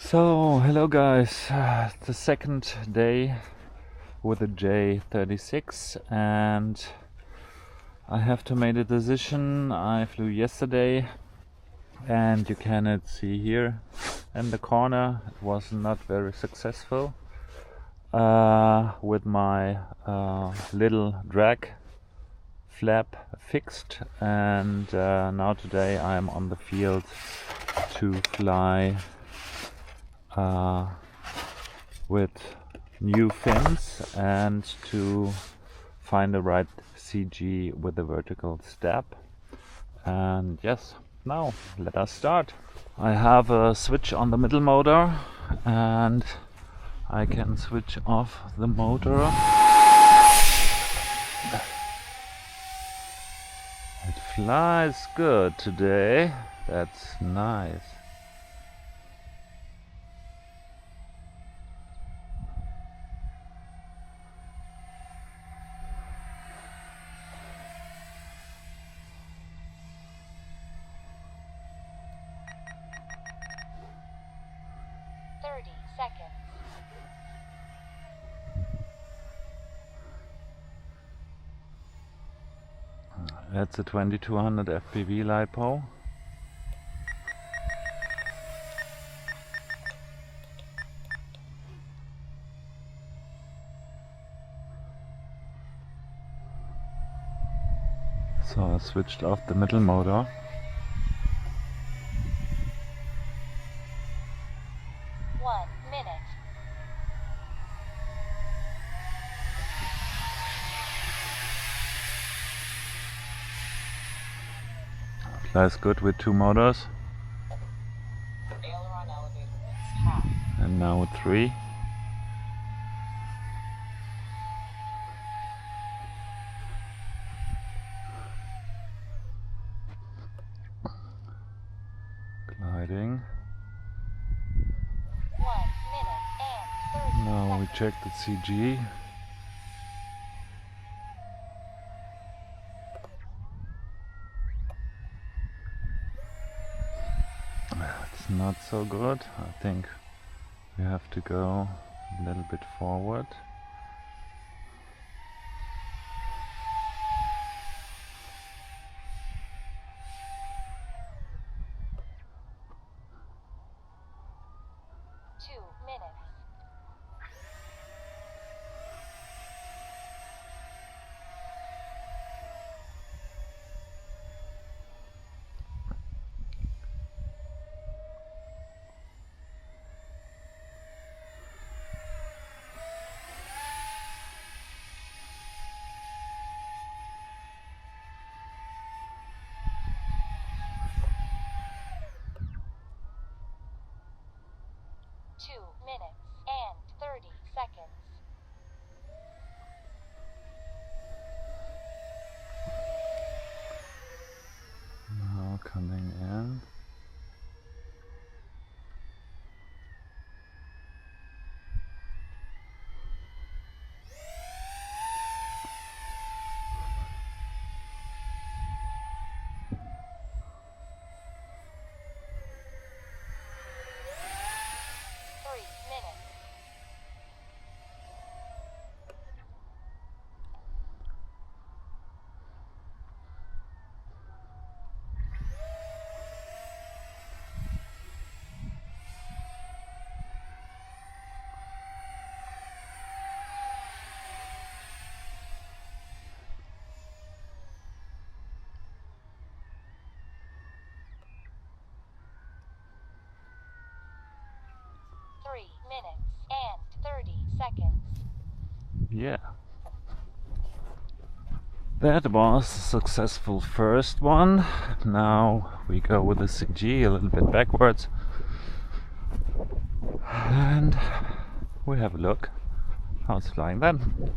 So, hello guys, the second day with the J-36 and I have to make a decision. I flew yesterday and you cannot see here in the corner, it was not very successful with my little drag flap fixed, and now today I'm on the field to fly with new fins and to find the right CG with the vertical step. And yes, now let us start. I have a switch on the middle motor and I can switch off the motor. It flies good today, that's nice. That's a 2200 FPV Lipo. So I switched off the middle motor. Flies good with two motors. Aileron elevator is half. And now three. Gliding. 1 minute and 30 Now we seconds. check the CG. It's not so good. I think we have to go a little bit forward. Two minutes and 30 seconds. Now coming in. Minutes and 30 seconds. Yeah. That was a successful first one. Now we go with the CG a little bit backwards. And we have a look how it's flying then.